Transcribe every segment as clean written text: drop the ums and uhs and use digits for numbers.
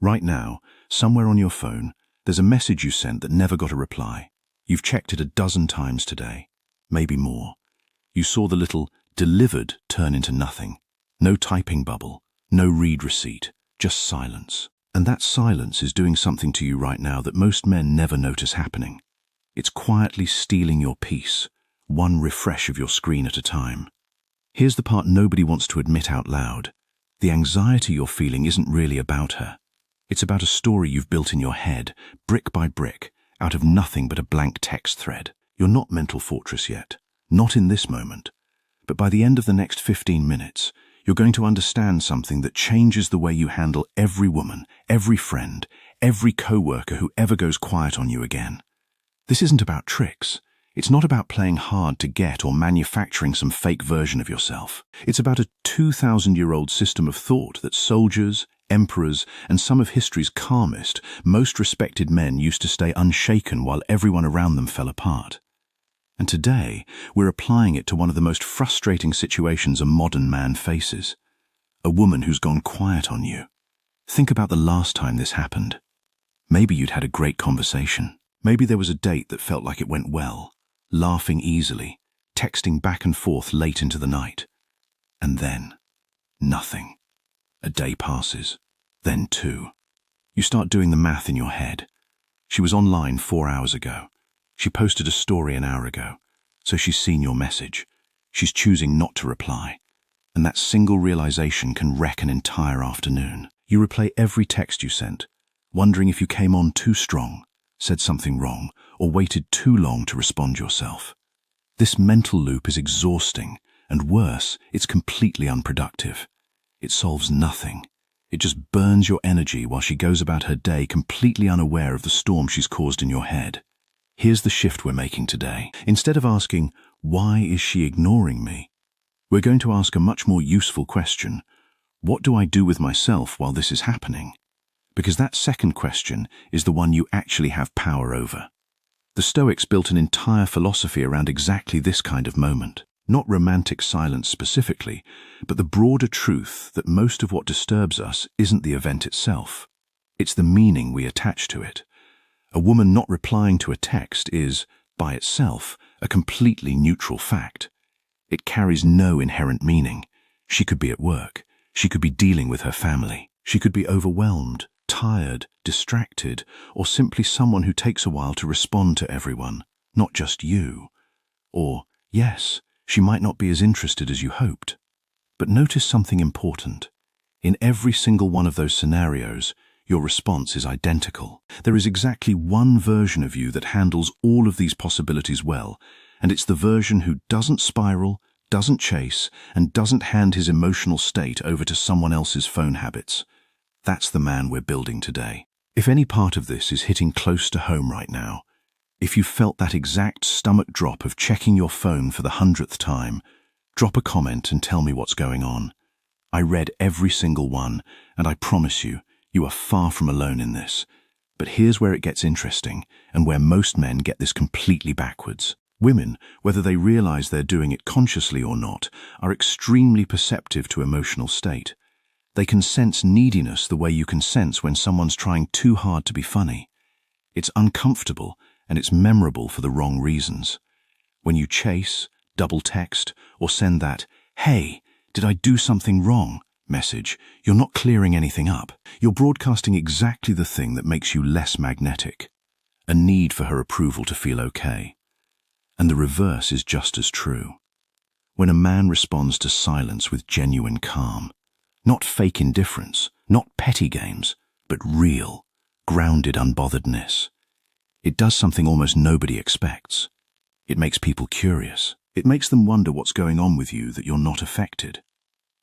Right now, somewhere on your phone, there's a message you sent that never got a reply. You've checked it a dozen times today, maybe more. You saw the little "delivered" turn into nothing. No typing bubble, no read receipt, just silence. And that silence is doing something to you right now that most men never notice happening. It's quietly stealing your peace, one refresh of your screen at a time. Here's the part nobody wants to admit out loud. The anxiety you're feeling isn't really about her. It's about a story you've built in your head, brick by brick, out of nothing but a blank text thread. You're not mental fortress yet, not in this moment. But by the end of the next 15 minutes, you're going to understand something that changes the way you handle every woman, every friend, every coworker who ever goes quiet on you again. This isn't about tricks. It's not about playing hard to get or manufacturing some fake version of yourself. It's about a 2,000-year-old system of thought that soldiers, emperors, and some of history's calmest, most respected men used to stay unshaken while everyone around them fell apart. And today, we're applying it to one of the most frustrating situations a modern man faces. A woman who's gone quiet on you. Think about the last time this happened. Maybe you'd had a great conversation. Maybe there was a date that felt like it went well, laughing easily, texting back and forth late into the night. And then, nothing. A day passes, then 2. You start doing the math in your head. She was online 4 hours ago. She posted a story an hour ago, so she's seen your message. She's choosing not to reply, and that single realization can wreck an entire afternoon. You replay every text you sent, wondering if you came on too strong, said something wrong, or waited too long to respond yourself. This mental loop is exhausting, and worse, it's completely unproductive. It solves nothing. It just burns your energy while she goes about her day completely unaware of the storm she's caused in your head. Here's the shift we're making today. Instead of asking, "Why is she ignoring me?" we're going to ask a much more useful question. What do I do with myself while this is happening? Because that second question is the one you actually have power over. The Stoics built an entire philosophy around exactly this kind of moment. Not romantic silence specifically, but the broader truth that most of what disturbs us isn't the event itself. It's the meaning we attach to it. A woman not replying to a text is, by itself, a completely neutral fact. It carries no inherent meaning. She could be at work. She could be dealing with her family. She could be overwhelmed, tired, distracted, or simply someone who takes a while to respond to everyone, not just you. Or, yes, she might not be as interested as you hoped. But notice something important. In every single one of those scenarios, your response is identical. There is exactly one version of you that handles all of these possibilities well, and it's the version who doesn't spiral, doesn't chase, and doesn't hand his emotional state over to someone else's phone habits. That's the man we're building today. If any part of this is hitting close to home right now, if you felt that exact stomach drop of checking your phone for the 100th time, drop a comment and tell me what's going on. I read every single one, and I promise you, you are far from alone in this. But here's where it gets interesting, and where most men get this completely backwards. Women, whether they realize they're doing it consciously or not, are extremely perceptive to emotional state. They can sense neediness the way you can sense when someone's trying too hard to be funny. It's uncomfortable, and it's memorable for the wrong reasons. When you chase, double text, or send that, "Hey, did I do something wrong?" message, you're not clearing anything up. You're broadcasting exactly the thing that makes you less magnetic. A need for her approval to feel okay. And the reverse is just as true. When a man responds to silence with genuine calm, not fake indifference, not petty games, but real, grounded unbotheredness, it does something almost nobody expects. It makes people curious. It makes them wonder what's going on with you that you're not affected.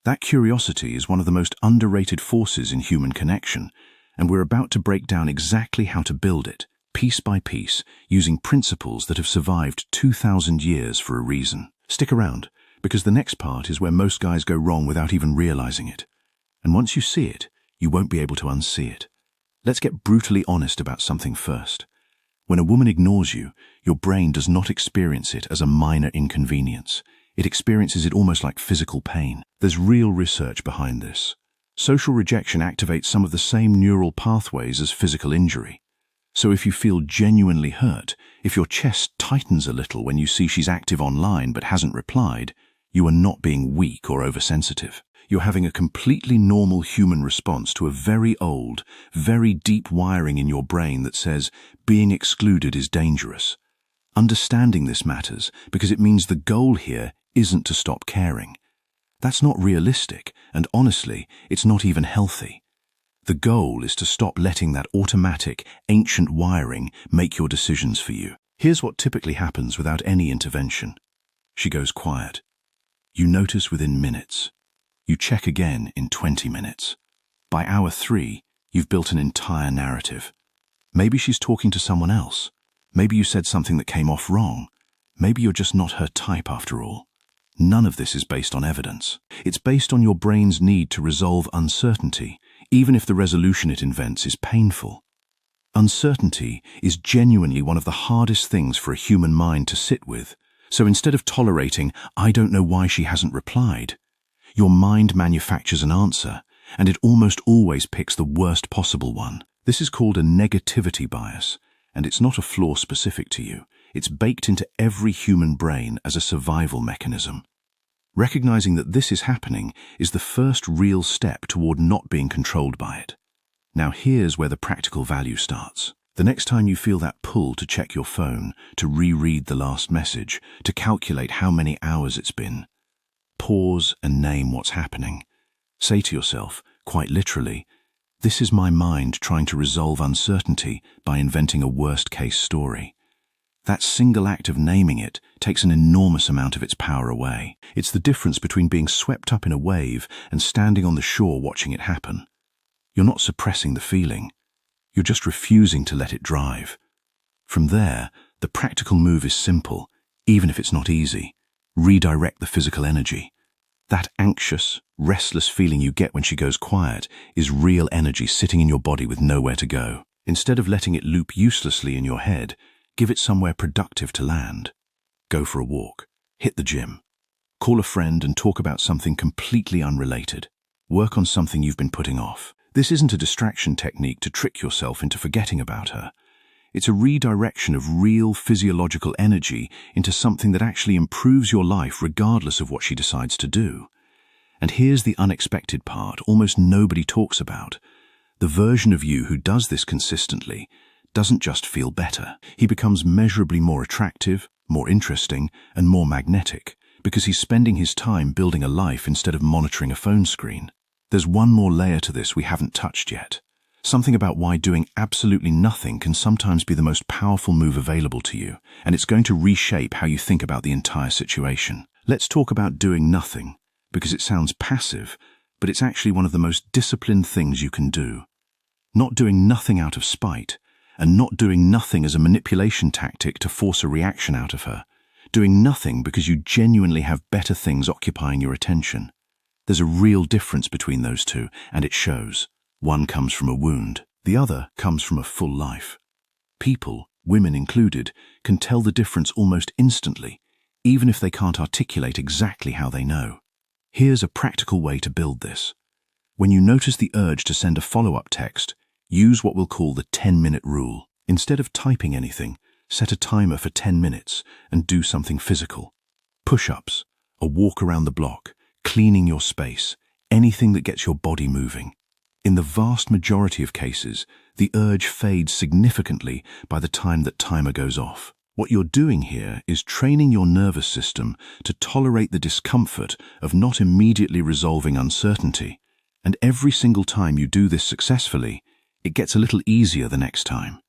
That curiosity is one of the most underrated forces in human connection, and we're about to break down exactly how to build it, piece by piece, using principles that have survived 2,000 years for a reason. Stick around, because the next part is where most guys go wrong without even realizing it. And once you see it, you won't be able to unsee it. Let's get brutally honest about something first. When a woman ignores you, your brain does not experience it as a minor inconvenience. It experiences it almost like physical pain. There's real research behind this. Social rejection activates some of the same neural pathways as physical injury. So if you feel genuinely hurt, if your chest tightens a little when you see she's active online but hasn't replied, you are not being weak or oversensitive. You're having a completely normal human response to a very old, very deep wiring in your brain that says being excluded is dangerous. Understanding this matters because it means the goal here isn't to stop caring. That's not realistic, and honestly, it's not even healthy. The goal is to stop letting that automatic, ancient wiring make your decisions for you. Here's what typically happens without any intervention. She goes quiet. You notice within minutes. You check again in 20 minutes. By hour 3, you've built an entire narrative. Maybe she's talking to someone else. Maybe you said something that came off wrong. Maybe you're just not her type after all. None of this is based on evidence. It's based on your brain's need to resolve uncertainty, even if the resolution it invents is painful. Uncertainty is genuinely one of the hardest things for a human mind to sit with. So instead of tolerating, "I don't know why she hasn't replied," your mind manufactures an answer, and it almost always picks the worst possible one. This is called a negativity bias, and it's not a flaw specific to you. It's baked into every human brain as a survival mechanism. Recognizing that this is happening is the first real step toward not being controlled by it. Now here's where the practical value starts. The next time you feel that pull to check your phone, to reread the last message, to calculate how many hours it's been, pause and name what's happening. Say to yourself, quite literally, "This is my mind trying to resolve uncertainty by inventing a worst-case story." That single act of naming it takes an enormous amount of its power away. It's the difference between being swept up in a wave and standing on the shore watching it happen. You're not suppressing the feeling. You're just refusing to let it drive. From there, the practical move is simple, even if it's not easy. Redirect the physical energy. That anxious, restless feeling you get when she goes quiet is real energy sitting in your body with nowhere to go. Instead of letting it loop uselessly in your head, give it somewhere productive to land. Go for a walk. Hit the gym. Call a friend and talk about something completely unrelated. Work on something you've been putting off. This isn't a distraction technique to trick yourself into forgetting about her. It's a redirection of real physiological energy into something that actually improves your life regardless of what she decides to do. And here's the unexpected part almost nobody talks about. The version of you who does this consistently doesn't just feel better. He becomes measurably more attractive, more interesting, and more magnetic because he's spending his time building a life instead of monitoring a phone screen. There's one more layer to this we haven't touched yet. Something about why doing absolutely nothing can sometimes be the most powerful move available to you, and it's going to reshape how you think about the entire situation. Let's talk about doing nothing, because it sounds passive, but it's actually one of the most disciplined things you can do. Not doing nothing out of spite, and not doing nothing as a manipulation tactic to force a reaction out of her. Doing nothing because you genuinely have better things occupying your attention. There's a real difference between those two, and it shows. One comes from a wound. The other comes from a full life. People, women included, can tell the difference almost instantly, even if they can't articulate exactly how they know. Here's a practical way to build this. When you notice the urge to send a follow-up text, use what we'll call the 10-minute rule. Instead of typing anything, set a timer for 10 minutes and do something physical. Push-ups, a walk around the block, cleaning your space, anything that gets your body moving. In the vast majority of cases, the urge fades significantly by the time that timer goes off. What you're doing here is training your nervous system to tolerate the discomfort of not immediately resolving uncertainty. And every single time you do this successfully, it gets a little easier the next time.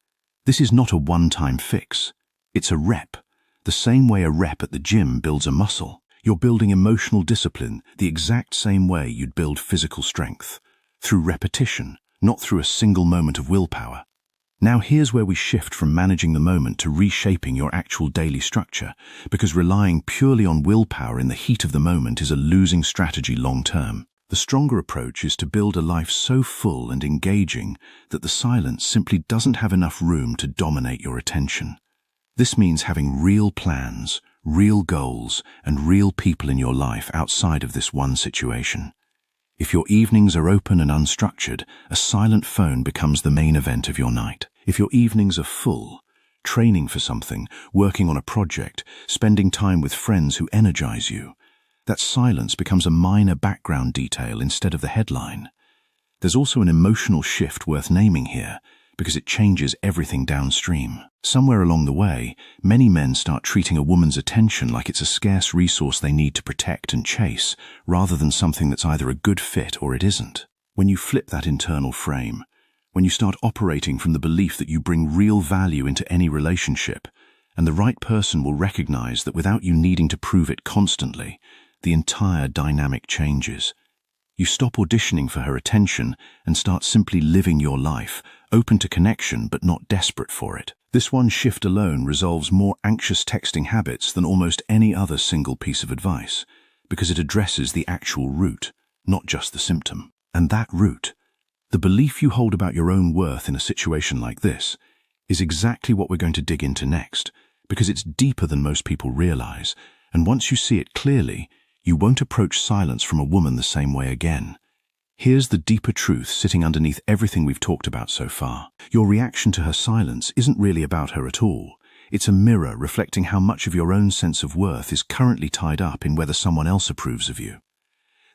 This is not a one-time fix. It's a rep, the same way a rep at the gym builds a muscle. You're building emotional discipline the exact same way you'd build physical strength, through repetition, not through a single moment of willpower. Now here's where we shift from managing the moment to reshaping your actual daily structure, because relying purely on willpower in the heat of the moment is a losing strategy long-term. The stronger approach is to build a life so full and engaging that the silence simply doesn't have enough room to dominate your attention. This means having real plans, real goals, and real people in your life outside of this one situation. If your evenings are open and unstructured, a silent phone becomes the main event of your night. If your evenings are full, training for something, working on a project, spending time with friends who energize you, that silence becomes a minor background detail instead of the headline. There's also an emotional shift worth naming here, because it changes everything downstream. Somewhere along the way, many men start treating a woman's attention like it's a scarce resource they need to protect and chase, rather than something that's either a good fit or it isn't. When you flip that internal frame, when you start operating from the belief that you bring real value into any relationship, and the right person will recognize that without you needing to prove it constantly, the entire dynamic changes. You stop auditioning for her attention and start simply living your life, open to connection but not desperate for it. This one shift alone resolves more anxious texting habits than almost any other single piece of advice, because it addresses the actual root, not just the symptom. And that root, the belief you hold about your own worth in a situation like this, is exactly what we're going to dig into next, because it's deeper than most people realize, and once you see it clearly, you won't approach silence from a woman the same way again. Here's the deeper truth sitting underneath everything we've talked about so far. Your reaction to her silence isn't really about her at all. It's a mirror reflecting how much of your own sense of worth is currently tied up in whether someone else approves of you.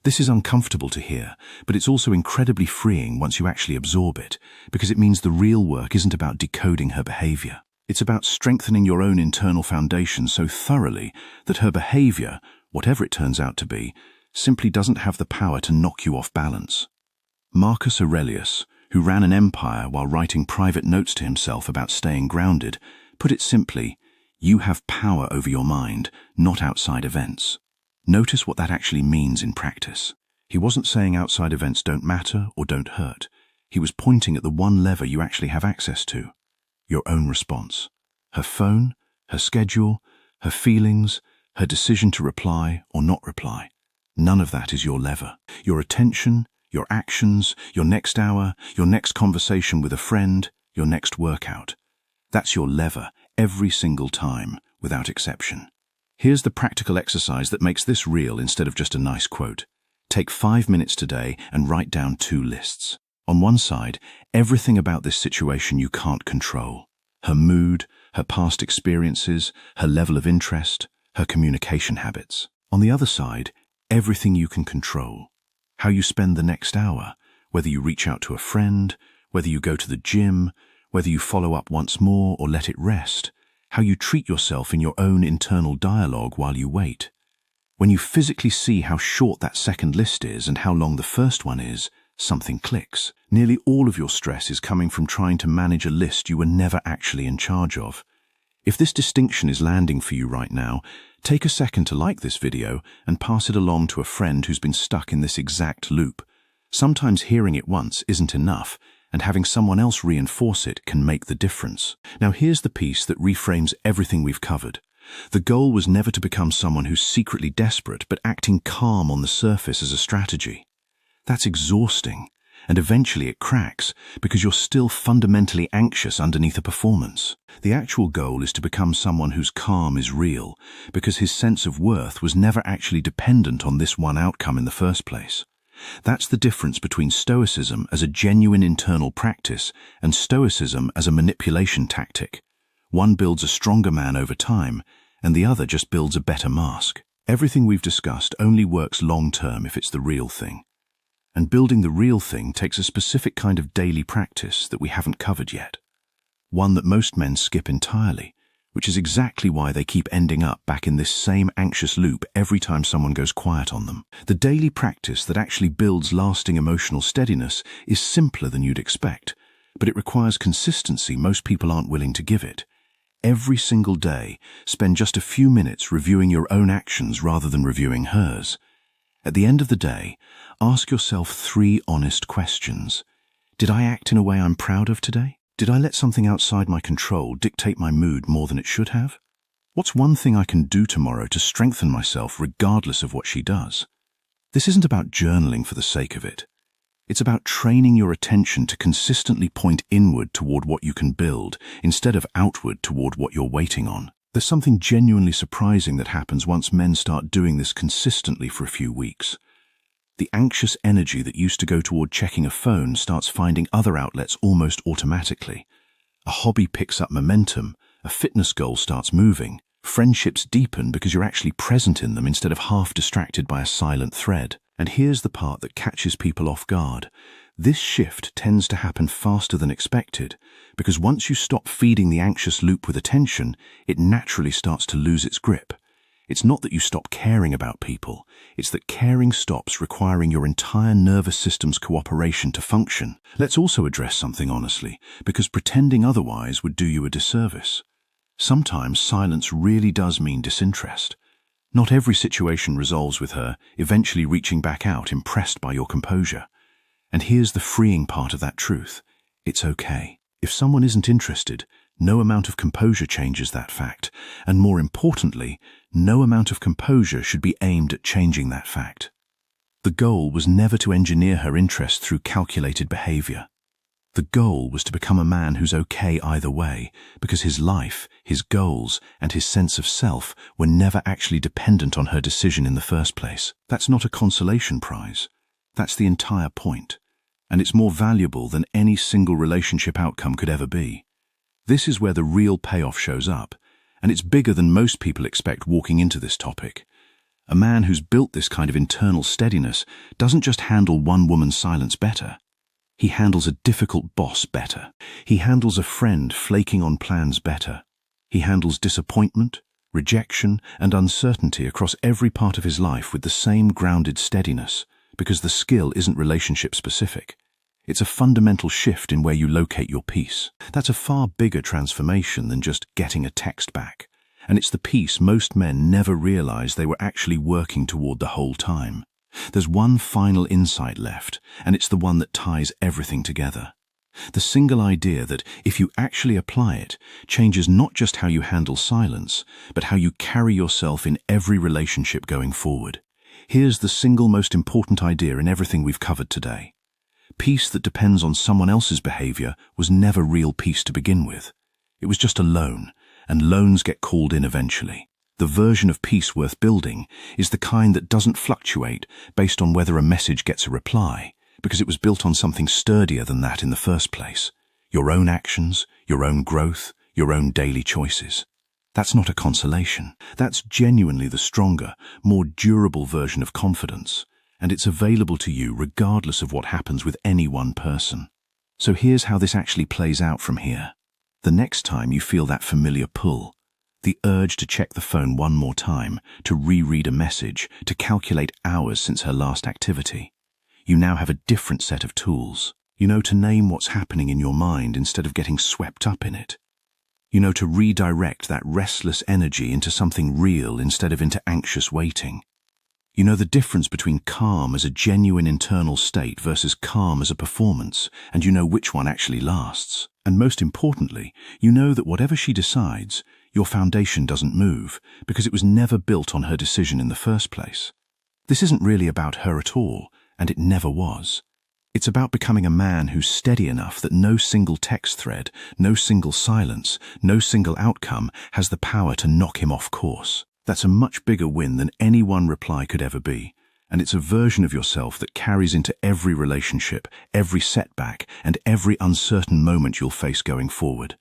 This is uncomfortable to hear, but it's also incredibly freeing once you actually absorb it, because it means the real work isn't about decoding her behavior. It's about strengthening your own internal foundation so thoroughly that her behavior, whatever it turns out to be, simply doesn't have the power to knock you off balance. Marcus Aurelius, who ran an empire while writing private notes to himself about staying grounded, put it simply, you have power over your mind, not outside events. Notice what that actually means in practice. He wasn't saying outside events don't matter or don't hurt. He was pointing at the one lever you actually have access to, your own response. Her phone, her schedule, her feelings, her decision to reply or not reply. None of that is your lever. Your attention, your actions, your next hour, your next conversation with a friend, your next workout. That's your lever every single time, without exception. Here's the practical exercise that makes this real instead of just a nice quote. Take 5 minutes today and write down 2 lists. On one side, everything about this situation you can't control. Her mood, her past experiences, her level of interest, her communication habits. On the other side, everything you can control. How you spend the next hour, whether you reach out to a friend, whether you go to the gym, whether you follow up once more or let it rest, how you treat yourself in your own internal dialogue while you wait. When you physically see how short that second list is and how long the first one is, something clicks. Nearly all of your stress is coming from trying to manage a list you were never actually in charge of. If this distinction is landing for you right now, take a second to like this video and pass it along to a friend who's been stuck in this exact loop. Sometimes hearing it once isn't enough, and having someone else reinforce it can make the difference. Now here's the piece that reframes everything we've covered. The goal was never to become someone who's secretly desperate but acting calm on the surface as a strategy. That's exhausting, and eventually it cracks because you're still fundamentally anxious underneath a performance. The actual goal is to become someone whose calm is real, because his sense of worth was never actually dependent on this one outcome in the first place. That's the difference between stoicism as a genuine internal practice and stoicism as a manipulation tactic. One builds a stronger man over time, and the other just builds a better mask. Everything we've discussed only works long-term if it's the real thing. And building the real thing takes a specific kind of daily practice that we haven't covered yet. One that most men skip entirely, which is exactly why they keep ending up back in this same anxious loop every time someone goes quiet on them. The daily practice that actually builds lasting emotional steadiness is simpler than you'd expect, but it requires consistency most people aren't willing to give it. Every single day, spend just a few minutes reviewing your own actions rather than reviewing hers. At the end of the day, ask yourself 3 honest questions. Did I act in a way I'm proud of today? Did I let something outside my control dictate my mood more than it should have? What's one thing I can do tomorrow to strengthen myself regardless of what she does? This isn't about journaling for the sake of it. It's about training your attention to consistently point inward toward what you can build, instead of outward toward what you're waiting on. There's something genuinely surprising that happens once men start doing this consistently for a few weeks. The anxious energy that used to go toward checking a phone starts finding other outlets almost automatically. A hobby picks up momentum, a fitness goal starts moving, friendships deepen because you're actually present in them instead of half distracted by a silent thread. And here's the part that catches people off guard. This shift tends to happen faster than expected, because once you stop feeding the anxious loop with attention, it naturally starts to lose its grip. It's not that you stop caring about people, it's that caring stops requiring your entire nervous system's cooperation to function. Let's also address something honestly, because pretending otherwise would do you a disservice. Sometimes silence really does mean disinterest. Not every situation resolves with her eventually reaching back out, impressed by your composure. And here's the freeing part of that truth. It's okay. If someone isn't interested, no amount of composure changes that fact. And more importantly, no amount of composure should be aimed at changing that fact. The goal was never to engineer her interest through calculated behavior. The goal was to become a man who's okay either way, because his life, his goals, and his sense of self were never actually dependent on her decision in the first place. That's not a consolation prize. That's the entire point. And it's more valuable than any single relationship outcome could ever be. This is where the real payoff shows up, and it's bigger than most people expect walking into this topic. A man who's built this kind of internal steadiness doesn't just handle one woman's silence better. He handles a difficult boss better. He handles a friend flaking on plans better. He handles disappointment, rejection, and uncertainty across every part of his life with the same grounded steadiness, because the skill isn't relationship-specific. It's a fundamental shift in where you locate your peace. That's a far bigger transformation than just getting a text back. And it's the peace most men never realize they were actually working toward the whole time. There's one final insight left, and it's the one that ties everything together. The single idea that, if you actually apply it, changes not just how you handle silence, but how you carry yourself in every relationship going forward. Here's the single most important idea in everything we've covered today. Peace that depends on someone else's behavior was never real peace to begin with. It was just a loan, and loans get called in eventually. The version of peace worth building is the kind that doesn't fluctuate based on whether a message gets a reply, because it was built on something sturdier than that in the first place. Your own actions, your own growth, your own daily choices. That's not a consolation. That's genuinely the stronger, more durable version of confidence, and it's available to you regardless of what happens with any one person. So here's how this actually plays out from here. The next time you feel that familiar pull, the urge to check the phone one more time, to reread a message, to calculate hours since her last activity, you now have a different set of tools. You know to name what's happening in your mind instead of getting swept up in it. You know to redirect that restless energy into something real instead of into anxious waiting. You know the difference between calm as a genuine internal state versus calm as a performance, and you know which one actually lasts. And most importantly, you know that whatever she decides, your foundation doesn't move, because it was never built on her decision in the first place. This isn't really about her at all, and it never was. It's about becoming a man who's steady enough that no single text thread, no single silence, no single outcome has the power to knock him off course. That's a much bigger win than any one reply could ever be, and it's a version of yourself that carries into every relationship, every setback, and every uncertain moment you'll face going forward.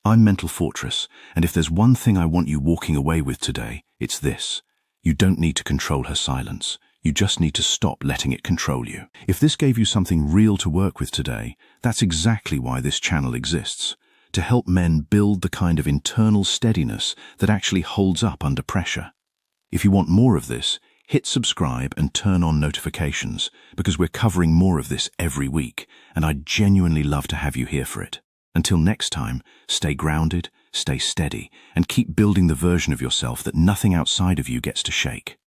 I'm Mental Fortress, and if there's one thing I want you walking away with today, it's this. You don't need to control her silence. You just need to stop letting it control you. If this gave you something real to work with today, that's exactly why this channel exists. To help men build the kind of internal steadiness that actually holds up under pressure. If you want more of this, hit subscribe and turn on notifications, because we're covering more of this every week, and I'd genuinely love to have you here for it. Until next time, stay grounded, stay steady, and keep building the version of yourself that nothing outside of you gets to shake.